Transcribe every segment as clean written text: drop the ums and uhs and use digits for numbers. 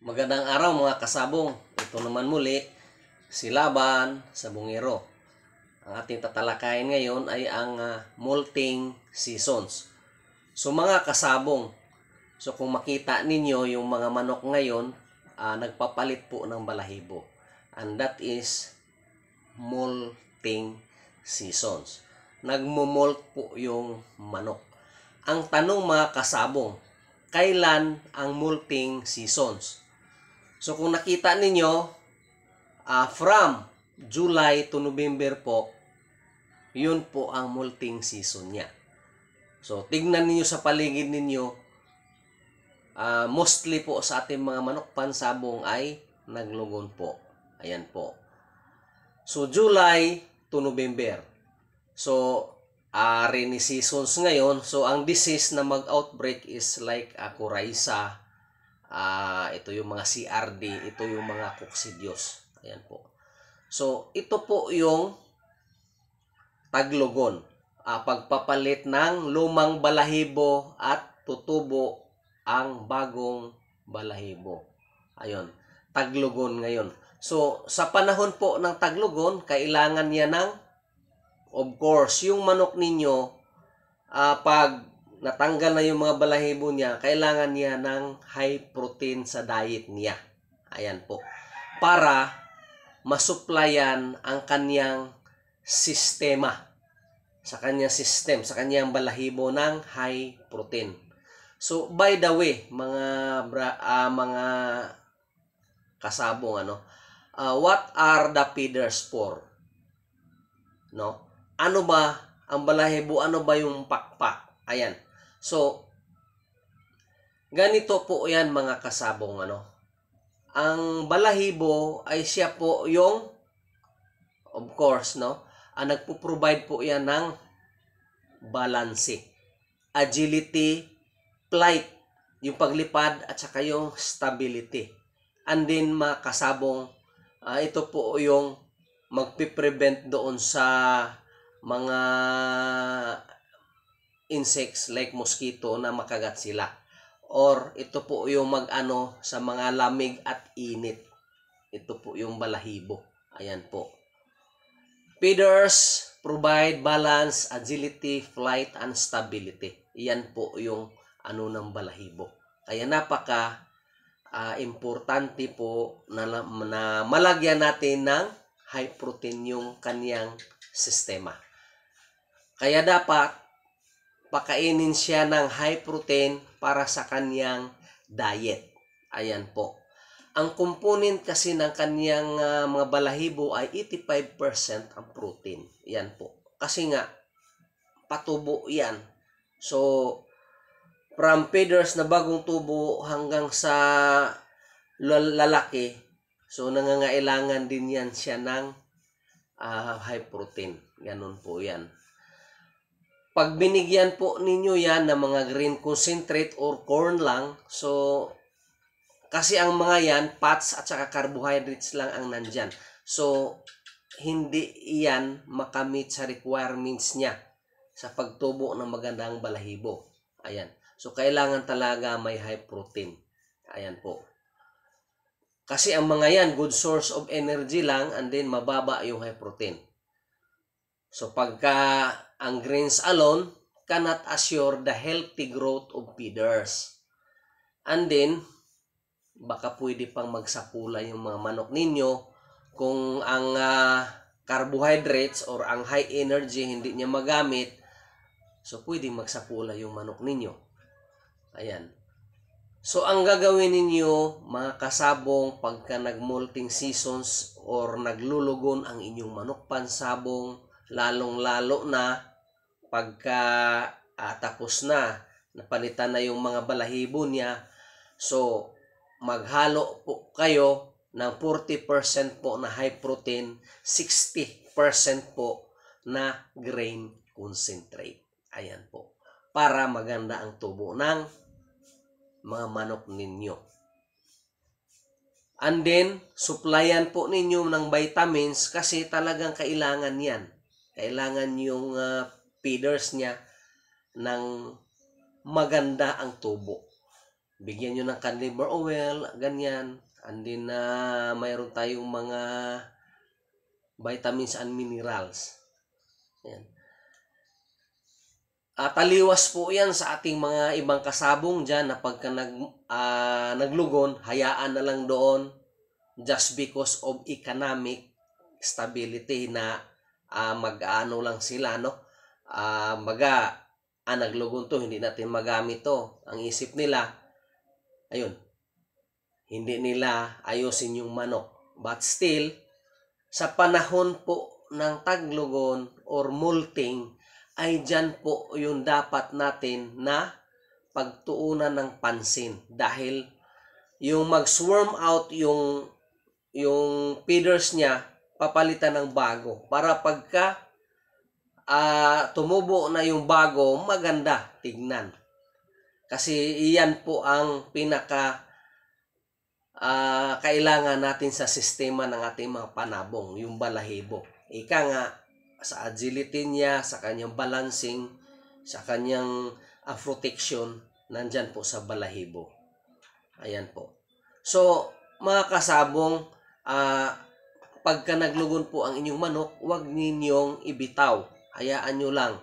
Magandang araw mga kasabong. Ito naman muli, si Laban sa Bungero. Ang ating tatalakayin ngayon ay ang molting seasons. So mga kasabong, so kung makita ninyo yung mga manok ngayon, nagpapalit po ng balahibo. And that is molting seasons. Nagmo-molt po yung manok. Ang tanong mga kasabong, kailan ang molting seasons? So kung nakita ninyo, from July to November po, yun po ang molting season niya. So tignan ninyo sa paligid ninyo, mostly po sa ating mga manok pansabong ay naglugon po. Ayan po. So July to November. So rainy seasons ngayon. So ang disease na mag-outbreak is like coryza. Ito yung mga CRD, ito yung mga coccidios. Ayan po. So, ito po yung taglugon. Pagpapalit ng lumang balahibo at tutubo ang bagong balahibo. Ayun, taglugon ngayon. So, sa panahon po ng taglugon, kailangan niya ng, of course, yung manok ninyo, pag natanggal na yung mga balahibo niya, kailangan niya ng high protein sa diet niya. Ayan po. Para masuplayan ang kanyang sistema. Sa kanyang system, sa kanyang balahibo ng high protein. So, by the way, mga kasabong, what are the feeders for? No? Ano ba ang balahibo? Ano ba yung pakpak? Ayan. So, ganito po yan mga kasabong. Ang balahibo ay siya po yung, of course, nagpo-provide po yan ng balance, agility, flight, yung paglipad at saka yung stability. And then mga kasabong, ito po yung magpiprevent doon sa mga insects like mosquito na makagat sila. Or ito po yung mag-ano sa mga lamig at init. Ito po yung balahibo. Ayan po. Feeders provide balance, agility, flight, and stability. Iyan po yung ng balahibo. Kaya napaka importante po na malagyan natin ng high protein yung kanyang sistema. Kaya dapat pakainin siya ng high protein para sa kanyang diet. Ayan po. Ang component kasi ng kanyang mga balahibo ay 85% ang protein. Yan po. Kasi nga, patubo yan. So, from feeders na bagong tubo hanggang sa lalaki, so nangangailangan din yan siya ng high protein. Ganun po yan. Pag binigyan po ninyo yan ng mga grain concentrate or corn lang, so kasi ang mga yan, fats at saka carbohydrates lang ang nandyan. So, hindi yan makamit sa requirements niya sa pagtubo ng magandang balahibo. Ayan. So, kailangan talaga may high protein. Ayan po. Kasi ang mga yan, good source of energy lang and then mababa yung high protein. So, pagka ang grains alone cannot assure the healthy growth of feeders. And then, baka pwede pang magsapula yung mga manok ninyo kung ang carbohydrates or ang high energy hindi niya magamit. So, pwede magsapula yung manok ninyo. Ayan. So, ang gagawin ninyo, mga kasabong, pagka nag-molting seasons or naglulugon ang inyong manok pansabong, lalong-lalo na pagka tapos na, napalitan na yung mga balahibo niya. So, maghalo po kayo ng 40% po na high protein, 60% po na grain concentrate. Ayan po. Para maganda ang tubo ng mga manok ninyo. And then, supplyan po ninyo ng vitamins kasi talagang kailangan yan. Kailangan yung feeders niya ng maganda ang tubo. bigyan nyo ng cod liver oil, ganyan. And then mayroon tayong mga vitamins and minerals. Yan. Taliwas po yan sa ating mga ibang kasabong dyan na pagka naglugon, hayaan na lang doon just because of economic stability na mag-ano lang sila, no? Naglugon to, hindi natin magamit to. Ang isip nila, ayun, hindi nila ayusin yung manok. But still, sa panahon po ng taglugon or molting, ay dyan po yung dapat natin na pagtuunan ng pansin. Dahil yung mag-swarm out yung feeders niya, papalitan ng bago. Para pagka tumubo na yung bago, maganda tignan. Kasi iyan po ang pinaka kailangan natin sa sistema ng ating mga panabong, yung balahibo. Ika nga, sa agility niya, sa kanyang balancing, sa kanyang protection, nandyan po sa balahibo. Ayan po. So, mga kasabong, pagka naglugon po ang inyong manok, huwag ninyong ibitaw. Hayaan nyo lang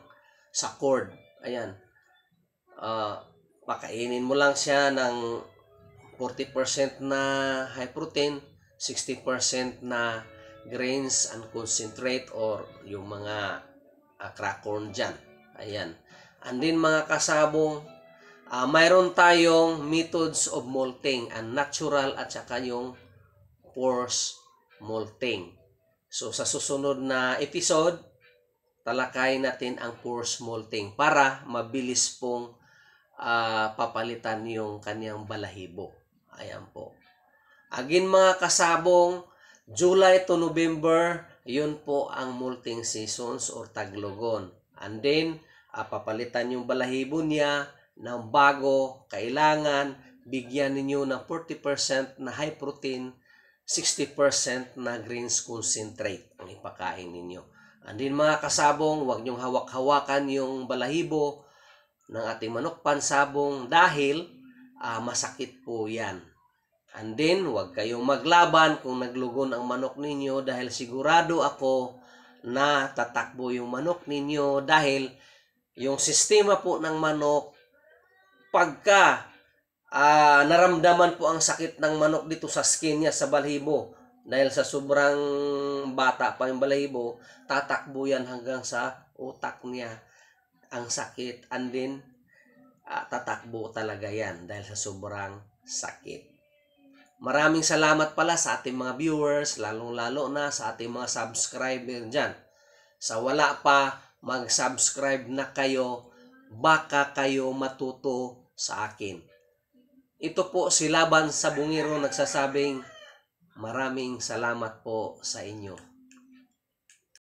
sa cord. Ayan. Pakainin mo lang siya ng 40% na high protein, 60% na grains and concentrate or yung mga crack corn dyan. Ayan. And then mga kasabong, mayroon tayong methods of molting, and natural at saka yung force molting. So sa susunod na episode, talakayin natin ang force molting para mabilis pong papalitan yung kanyang balahibo. Ayan po. Again mga kasabong, July to November, yun po ang molting seasons or taglugon. And then, papalitan yung balahibo niya ng bago. Kailangan bigyan ninyo ng 40% na high protein, 60% na greens concentrate ang ipakain ninyo. And then mga kasabong, huwag nyong hawak-hawakan yung balahibo ng ating manok pansabong dahil masakit po yan. And then, huwag kayong maglaban kung naglugon ang manok ninyo dahil sigurado ako na tatakbo yung manok ninyo dahil yung sistema po ng manok, pagka naramdaman po ang sakit ng manok dito sa skin niya, sa balahibo, dahil sa sobrang bata pa yung balahibo, tatakbo yan hanggang sa utak niya ang sakit. And then, tatakbo talaga yan dahil sa sobrang sakit. Maraming salamat pala sa ating mga viewers, lalong-lalo na sa ating mga subscriber dyan. Sa wala pa, mag-subscribe na kayo, baka kayo matuto sa akin. Ito po si Laban sa Bungiro nagsasabing, maraming salamat po sa inyo.